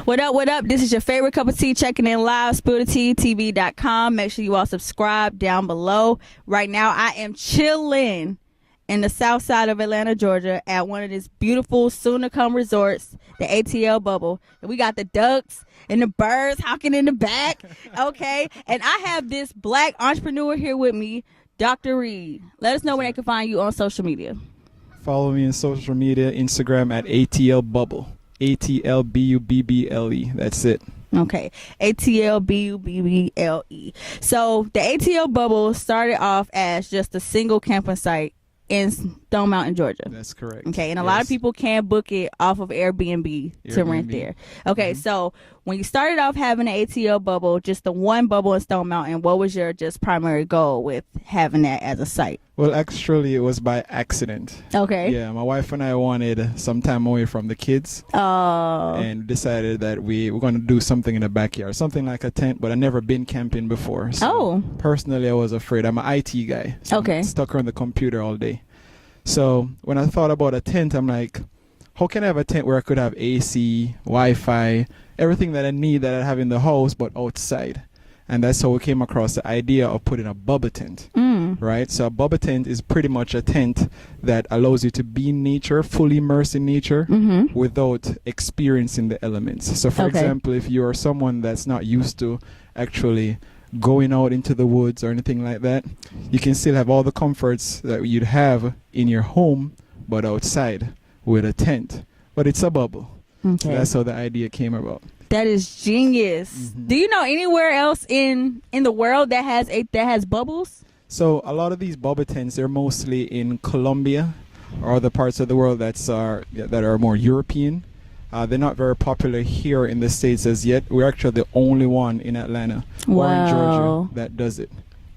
What up, what up? This is your favorite cup of tea checking in live, spillthetv.com. Make sure you all subscribe down below. Right now, I am chilling in the south side of Atlanta, Georgia at one of these beautiful soon-to-come resorts, the ATL Bubble. And we got the ducks and the birds hawking in the back, okay? And I have this black entrepreneur here with me, Dr. Reid. Let us know where they can find you on social media. Follow me on social media, Instagram at ATL Bubble. ATLBUBBLE. That's it. Okay. ATLBUBBLE. So the ATL Bubble started off as just a single camping site in Stone Mountain, Georgia. That's correct. Okay, and a lot of people can book it off of Airbnb to rent there. Okay, so when you started off having an ATL Bubble, just the one bubble in Stone Mountain, what was your just primary goal with having that as a site? Well, actually, it was by accident. Okay. Yeah, my wife and I wanted some time away from the kids. And decided that we were going to do something in the backyard, something like a tent, but I'd never been camping before. So personally, I was afraid. I'm an IT guy. So I'm stuck on the computer all day. So when I thought about a tent, I'm like, how can I have a tent where I could have AC, Wi-Fi, everything that I need that I have in the house, but outside? And that's how we came across the idea of putting a bubble tent, right? So a bubble tent is pretty much a tent that allows you to be in nature, fully immersed in nature, without experiencing the elements. So for example, if you're someone that's not used to actually going out into the woods or anything like that, you can still have all the comforts that you'd have in your home, but outside with a tent. But it's a bubble. So that's how the idea came about. That is genius. Do you know anywhere else in the world that has bubbles? So a lot of these bubble tents, they're mostly in Colombia or other parts of the world that are more European. They're not very popular here in the States as yet. We're actually the only one in Atlanta or in Georgia that does it.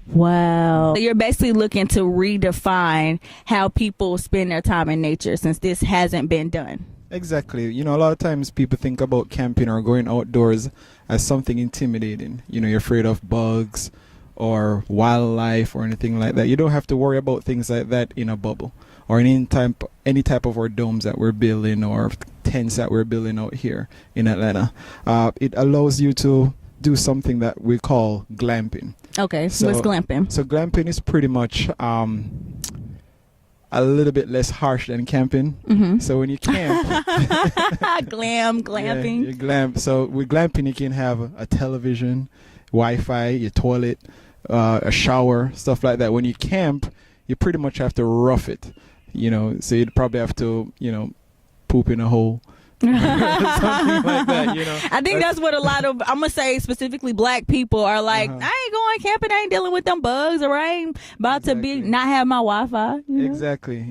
Wow. So you're basically looking to redefine how people spend their time in nature since this hasn't been done. Exactly. You know, a lot of times people think about camping or going outdoors as something intimidating. You know, you're afraid of bugs or wildlife or anything like that. You don't have to worry about things like that in a bubble or in any type of our domes that we're building or tents that we're building out here in Atlanta. It allows you to do something that we call glamping. Okay, so what's glamping? So glamping is pretty much a little bit less harsh than camping. So when you camp, glamping. Yeah, you glamp. So with glamping, you can have a television, Wi-Fi, your toilet, a shower, stuff like that. When you camp, you pretty much have to rough it. You know, so you'd probably have to, poop in a hole. Something like that, I think that's what a lot of, I'm gonna say specifically black people are like, I ain't going camping, I ain't dealing with them bugs, or I ain't about to not have my Wi-Fi. Exactly.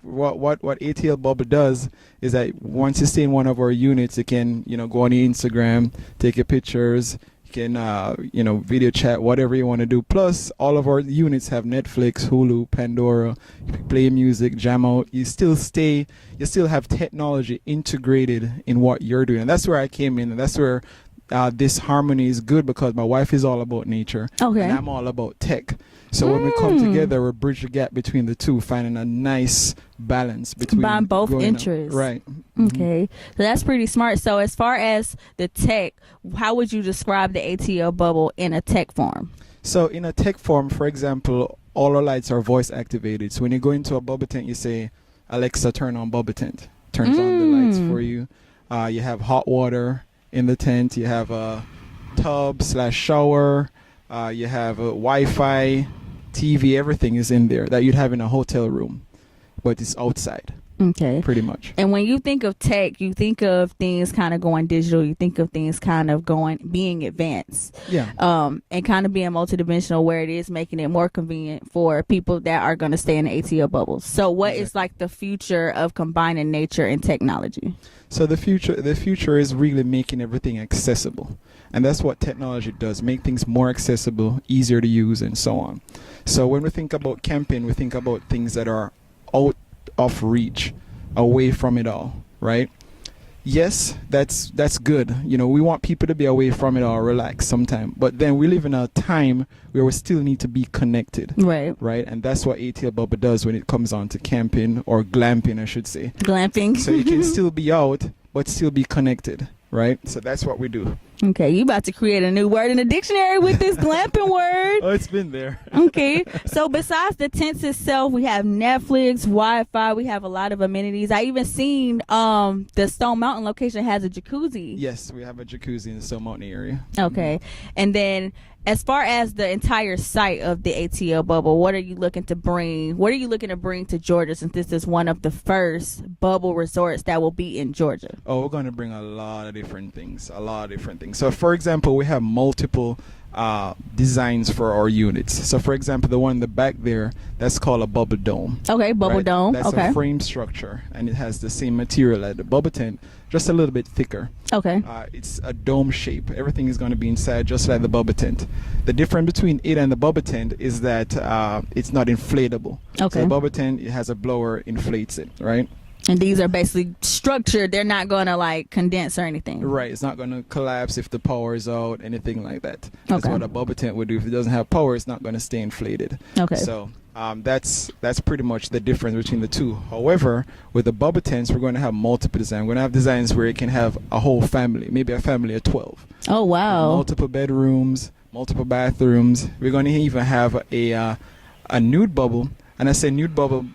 What ATL Bubble does is that once you stay in one of our units, you can go on the Instagram, take your pictures, you can video chat, whatever you want to do. Plus all of our units have Netflix, Hulu, Pandora. You can play music, jam out. You still have technology integrated in what you're doing. And that's where I came in, and that's where this harmony is good, because my wife is all about nature and I'm all about tech. So when we come together, we bridge the gap between the two, finding a nice balance between both interests. Right. Okay. So that's pretty smart. So as far as the tech, how would you describe the ATL Bubble in a tech form? So in a tech form, for example, all our lights are voice activated. So when you go into a bubble tent, you say, Alexa, turn on bubble tent. Turns on the lights for you. You have hot water in the tent. You have a tub/shower. You have a Wi-Fi, TV, everything is in there that you'd have in a hotel room, but it's outside. Okay. Pretty much. And when you think of tech, you think of things kind of going digital. You think of things kind of being advanced. Yeah. And kind of being multidimensional, where it is making it more convenient for people that are going to stay in the ATL bubbles. So what is like the future of combining nature and technology? So the future is really making everything accessible. And that's what technology does, make things more accessible, easier to use, and so on. So when we think about camping, we think about things that are out of reach, away from it all, right? Yes, that's good. We want people to be away from it all, relax sometime. But then we live in a time where we still need to be connected. Right. And that's what ATL Bubble does when it comes on to camping, or glamping, I should say. Glamping. So you can still be out, but still be connected. right? So that's what we do. Okay, you about to create a new word in the dictionary with this glamping word. Oh, it's been there. Okay, so besides the tents itself, we have Netflix, Wi-Fi, we have a lot of amenities. I even seen the Stone Mountain location has a jacuzzi. Yes, we have a jacuzzi in the Stone Mountain area. Okay, and then as far as the entire site of the ATL bubble, what are you looking to bring? What are you looking to bring to Georgia, since this is one of the first bubble resorts that will be in Georgia? Oh, we're going to bring a lot of different things. So, for example, we have multiple designs for our units. So, for example, the one in the back there, that's called a bubble dome. Okay, bubble dome. That's a frame structure, and it has the same material as the bubble tent, just a little bit thicker. Okay. It's a dome shape. Everything is going to be inside just like the bubble tent. The difference between it and the bubble tent is that it's not inflatable. Okay. So the bubble tent, it has a blower, inflates it, right? And these are basically structured. They're not going to like condense or anything. Right. It's not going to collapse if the power is out, anything like that. That's Okay. what a bubble tent would do. If it doesn't have power, it's not going to stay inflated. Okay. So that's pretty much the difference between the two. However, with the bubble tents, we're going to have multiple designs. We're going to have designs where it can have a whole family, maybe a family of 12. Oh, wow. Multiple bedrooms, multiple bathrooms. We're going to even have a nude bubble. And I say nude bubble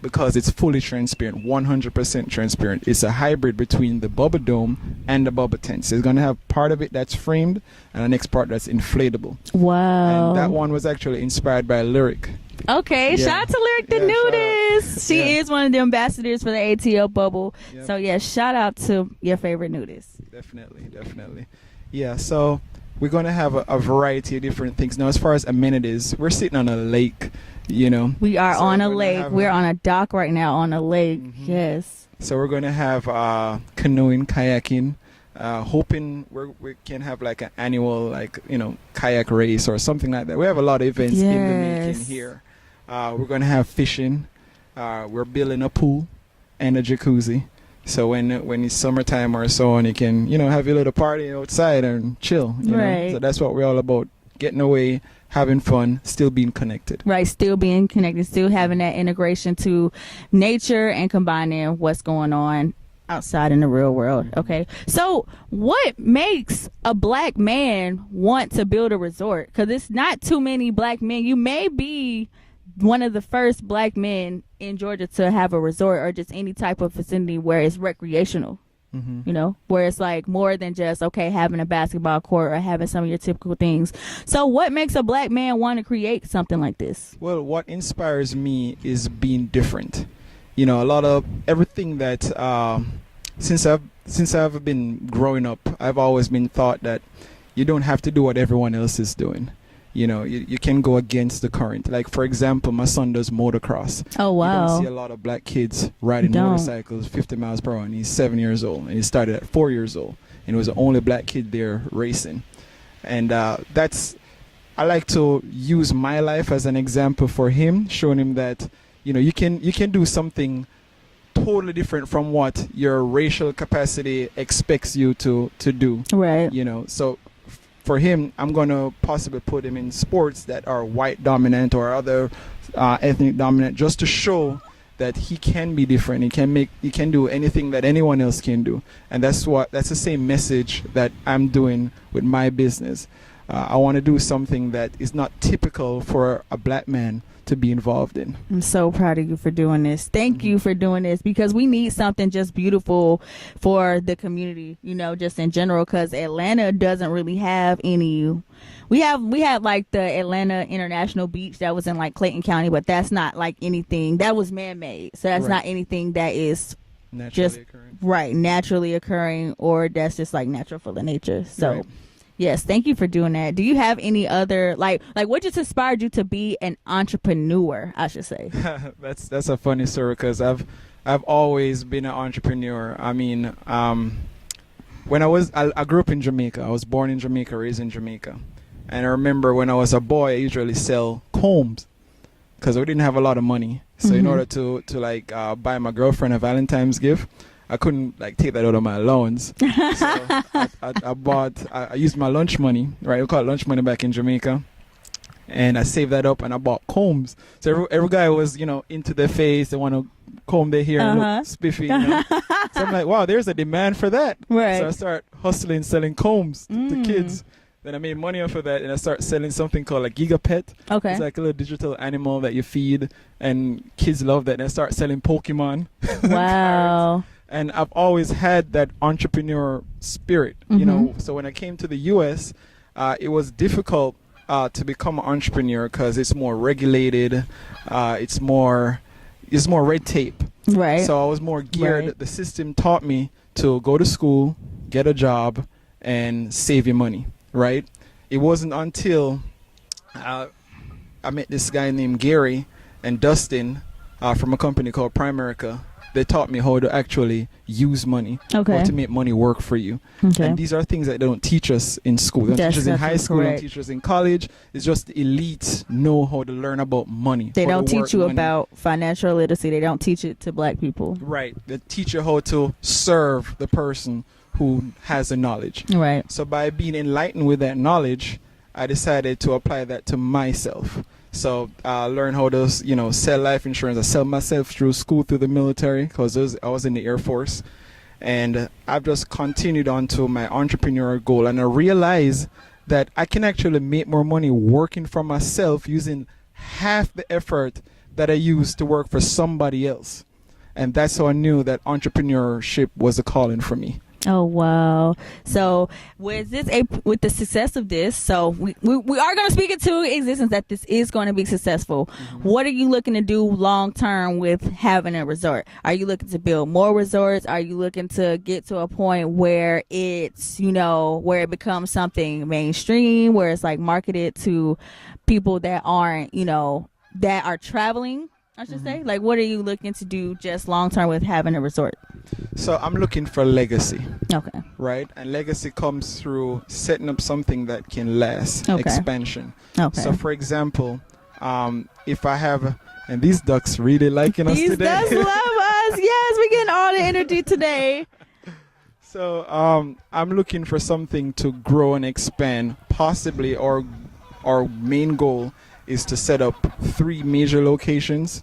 because it's fully transparent, 100% transparent. It's a hybrid between the bubble dome and the bubble tent. So it's going to have part of it that's framed and the next part that's inflatable. Wow. And that one was actually inspired by Lyric. Okay, Yeah. shout out to Lyric the Nudist. She is one of the ambassadors for the ATL bubble. Yep. So, yeah, shout out to your favorite nudist. Definitely. Yeah, so we're going to have a variety of different things. Now, as far as amenities, we're sitting on a lake, you know. We are So on a we're gonna lake. have We're on a dock right now on a lake. Mm-hmm. Yes. So we're going to have canoeing, kayaking, hoping we can have like an annual, like, you know, kayak race or something like that. We have a lot of events in the making here. We're going to have fishing. We're building a pool and a jacuzzi. So when it's summertime or so on, you can, you know, have your little party outside and chill. You know? So that's what we're all about. Getting away, having fun, still being connected. Right, still being connected, still having that integration to nature and combining what's going on outside in the real world. Okay, so what makes a black man want to build a resort? Because it's not too many black men. You may be one of the first black men in Georgia to have a resort or just any type of vicinity where it's recreational. Mm-hmm. You know, where it's like more than just, okay, having a basketball court or having some of your typical things. So what makes a black man want to create something like this? Well, what inspires me is being different. You know, a lot of everything that since I've been growing up, I've always been taught that you don't have to do what everyone else is doing. You know, you can go against the current. Like, for example, my son does motocross. Oh, wow. You don't see a lot of black kids riding motorcycles 50 miles per hour, and he's 7 years old. And he started at 4 years old. And he was the only black kid there racing. And I like to use my life as an example for him, showing him that, you know, you can do something totally different from what your racial capacity expects you to do. Right. You know, so for him, I'm going to possibly put him in sports that are white dominant or other ethnic dominant, just to show that he can be different. He can do anything that anyone else can do. And that's the same message that I'm doing with my business. I want to do something that is not typical for a black man to be involved in. I'm so proud of you for doing this. Thank you for doing this, because we need something just beautiful for the community, you know, just in general, because Atlanta doesn't really have any. We had like the Atlanta International Beach that was in like Clayton County, but that's not like anything that was man-made. So that's not anything that is naturally occurring, or that's just like natural for the nature. So yes, thank you for doing that. Do you have any other like what just inspired you to be an entrepreneur, I should say? That's a funny story, because I've always been an entrepreneur. I mean, when I grew up in Jamaica. I was born in Jamaica, raised in Jamaica. And I remember when I was a boy, I usually sell combs, because we didn't have a lot of money. So in order to buy my girlfriend a Valentine's gift, I couldn't like take that out of my allowance. So I used my lunch money, right? We call it lunch money back in Jamaica. And I saved that up and I bought combs. So every guy was, into their face. They want to comb their hair and look spiffy. So I'm like, wow, there's a demand for that. Right. So I start hustling, selling combs to kids. Then I made money off of that, and I start selling something called a Gigapet. Okay. It's like a little digital animal that you feed, and kids love that. And I start selling Pokemon. Wow. And I've always had that entrepreneur spirit, So when I came to the U.S., it was difficult to become an entrepreneur because it's more regulated. It's more red tape. Right. So I was more geared. Right. The system taught me to go to school, get a job, and save your money. Right. It wasn't until I met this guy named Gary and Dustin from a company called Primerica. They taught me how to actually use money, how to make money work for you. Okay. And these are things that they don't teach us in school. They don't teach us in high school, they don't teach us in college. It's just the elites know how to learn about money. They don't teach you about financial literacy. They don't teach it to black people. Right. They teach you how to serve the person who has the knowledge. Right. So by being enlightened with that knowledge, I decided to apply that to myself. So I learned how to, sell life insurance. I sell myself through school, through the military, because I was in the Air Force. And I've just continued on to my entrepreneurial goal. And I realized that I can actually make more money working for myself using half the effort that I used to work for somebody else. And that's how I knew that entrepreneurship was a calling for me. Oh wow! So with the success of this, so we are going to speak into existence that this is going to be successful. What are you looking to do long term with having a resort? Are you looking to build more resorts? Are you looking to get to a point where it's where it becomes something mainstream, where it's like marketed to people that aren't that are traveling? I should say, like, what are you looking to do just long term with having a resort? So I'm looking for legacy. Okay. Right? And legacy comes through setting up something that can last. Okay. Expansion. Okay. So for example, if I have, and these ducks really liking us today. These ducks love us. Yes, we're getting all the energy today. So I'm looking for something to grow and expand. Possibly our main goal is to set up 3 major locations.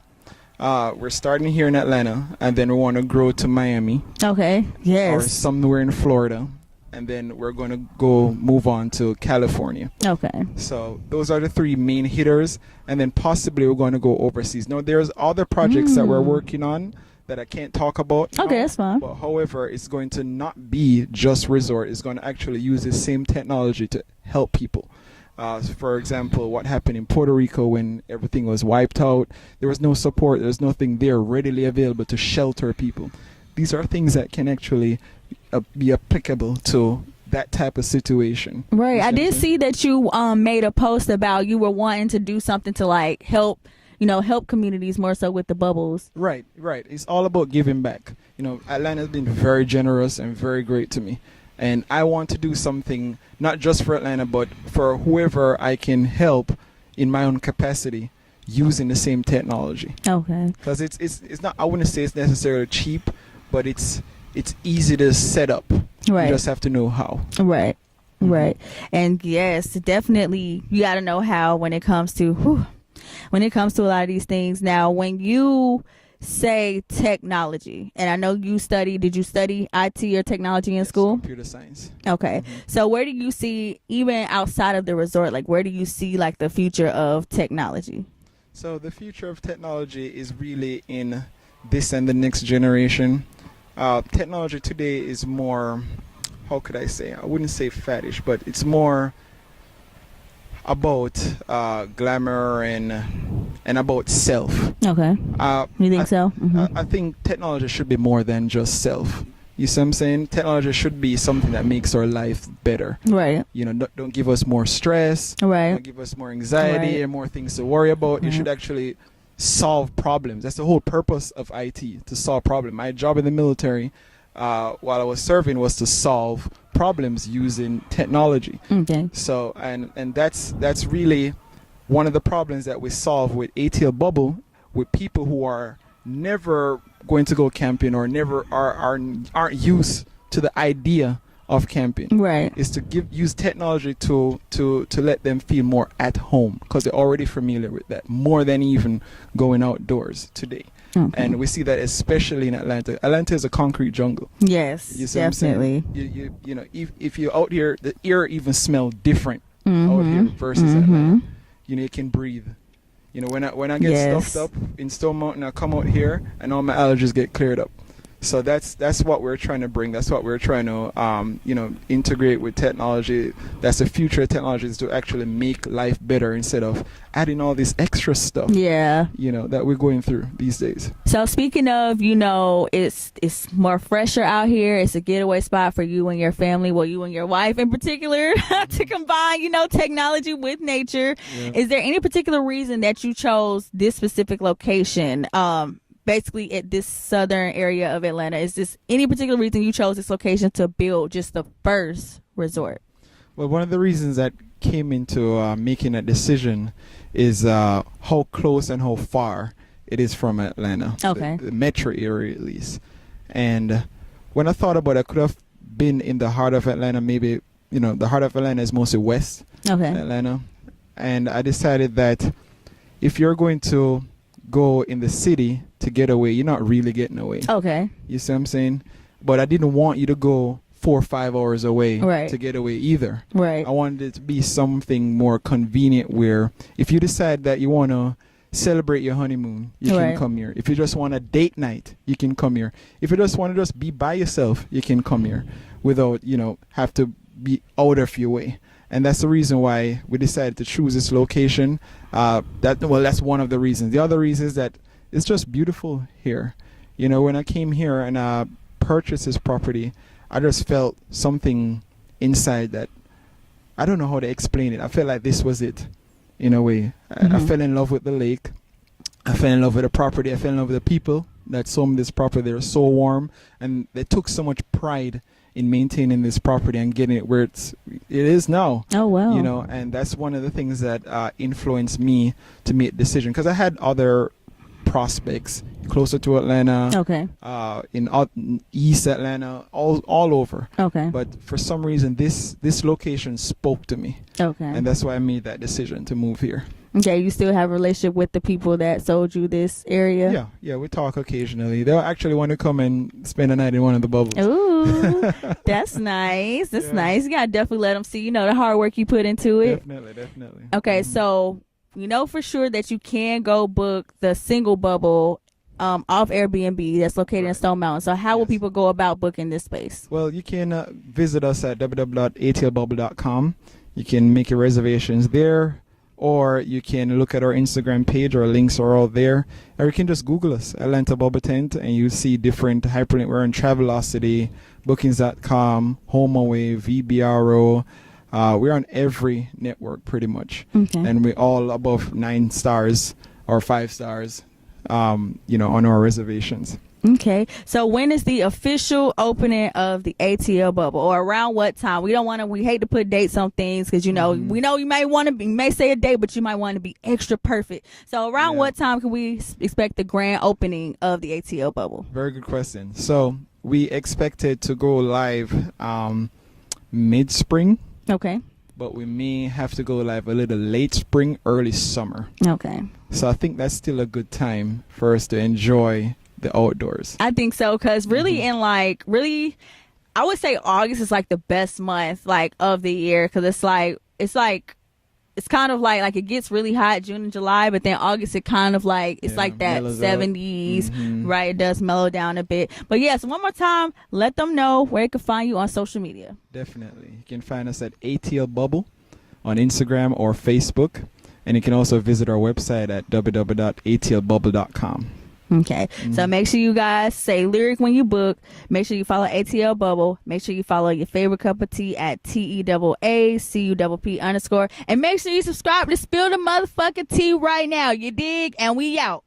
We're starting here in Atlanta, and then we want to grow to Miami. Okay. Yes. Or somewhere in Florida, and then we're going to move on to California. Okay. So those are the 3 main hitters, and then possibly we're going to go overseas. Now there's other projects that we're working on that I can't talk about. Okay, that's fine. But however, it's going to not be just resort. It's going to actually use the same technology to help people. For example, what happened in Puerto Rico when everything was wiped out, there was no support, there was nothing there readily available to shelter people. These are things that can actually be applicable to that type of situation. Right. I did see that you made a post about you were wanting to do something to like help communities more so with the bubbles. Right. It's all about giving back. Atlanta has been very generous and very great to me. And I want to do something not just for Atlanta, but for whoever I can help in my own capacity using the same technology. Okay. Because it's not, I wouldn't say it's necessarily cheap, but it's easy to set up. Right. You just have to know how. Right. Right. And yes, definitely you got to know how when it comes to a lot of these things. Now, when you say technology, and I know did you study IT or technology in school? Computer science. Okay. So where do you see, even outside of the resort, like where do you see like the future of technology? So the future of technology is really in this and the next generation. Technology today is more, how could I say, I wouldn't say faddish, but it's more about glamour and about self. Okay. You think so? Mm-hmm. I think technology should be more than just self. You see what I'm saying? Technology should be something that makes our life better. Right. Don't give us more stress. Right. Don't give us more anxiety and more things to worry about. It should actually solve problems. That's the whole purpose of IT, to solve problems. My job in the military while I was serving was to solve problems using technology. Okay. So and that's really one of the problems that we solve with ATL Bubble, with people who are never going to go camping or never aren't used to the idea of camping. Right. Is to use technology to let them feel more at home, because they're already familiar with that, more than even going outdoors today. Okay. And we see that especially in Atlanta. Atlanta is a concrete jungle. Yes, you see definitely. What I'm saying? You know, if you're out here, the air even smells different out here versus Atlanta. You know, you can breathe. You know, when I get stuffed up in Stone Mountain, I come out here and all my allergies get cleared up. So that's what we're trying to bring. That's what we're trying to, integrate with technology. That's the future of technology, is to actually make life better instead of adding all this extra stuff. Yeah. You know, that we're going through these days. So speaking of, it's more fresher out here. It's a getaway spot for you and your family. Well, you and your wife in particular to combine, technology with nature. Yeah. Is there any particular reason that you chose this specific location? Basically at this southern area of Atlanta, is this any particular reason you chose this location to build just the first resort? Well, one of the reasons that came into making a decision is how close and how far it is from Atlanta. Okay. The metro area, at least. And when I thought about it, I could have been in the heart of Atlanta. Maybe, the heart of Atlanta is mostly west Atlanta. And I decided that if you're going to go in the city to get away, you're not really getting away. Okay. You see what I'm saying? But I didn't want you to go 4 or 5 hours away to get away either. Right. I wanted it to be something more convenient, where if you decide that you want to celebrate your honeymoon, you can come here. If you just want a date night, you can come here. If you just want to just be by yourself, you can come here without, have to be out of your way. And that's the reason why we decided to choose this location. That's one of the reasons. The other reason is that it's just beautiful here. When I came here and purchased this property, I just felt something inside that I don't know how to explain it. I felt like this was it, in a way. I fell in love with the lake. I fell in love with the property. I fell in love with the people that sold this property. They're so warm, and they took so much pride in maintaining this property and getting it where it is now. Oh, wow. And that's one of the things that influenced me to make a decision, because I had other prospects closer to Atlanta, in East Atlanta, all over. Okay. But for some reason, this location spoke to me. Okay. And that's why I made that decision to move here. Okay, you still have a relationship with the people that sold you this area? Yeah, we talk occasionally. They'll actually want to come and spend a night in one of the bubbles. Ooh, that's nice. That's nice. You gotta definitely let them see, the hard work you put into it. Definitely. Okay, so you know for sure that you can go book the single bubble off Airbnb that's located in Stone Mountain. So how will people go about booking this space? Well, you can visit us at www.atlbubble.com. You can make your reservations there, or you can look at our Instagram page. Our links are all there. Or you can just Google us, Atlanta Bubble Tent, and you see different hyperlink. We're on Travelocity, Bookings.com, HomeAway, VBRO. We're on every network pretty much. Okay. And we're all above 9 stars or 5 stars, on our reservations. Okay. So when is the official opening of the ATL bubble, or around what time? We hate to put dates on things because, we know you may say a date, but you might want to be extra perfect. So around what time can we expect the grand opening of the ATL bubble? Very good question. So we expect it to go live mid-spring. Okay. But we may have to go live a little late spring, early summer. Okay. So I think that's still a good time for us to enjoy the outdoors. I think so, because really I would say August is like the best month of the year, because it's kind of like it gets really hot June and July, but then August it kind of it's like that 70s, right? It does mellow down a bit. But yes, one more time, let them know where they can find you on social media. Definitely. You can find us at ATL Bubble on Instagram or Facebook, and you can also visit our website at www.atlbubble.com. Okay, so make sure you guys say lyric when you book. Make sure you follow ATL Bubble. Make sure you follow your favorite cup of tea at TEAACUPP_. And make sure you subscribe to Spill the Motherfucking Tea right now. You dig? And we out.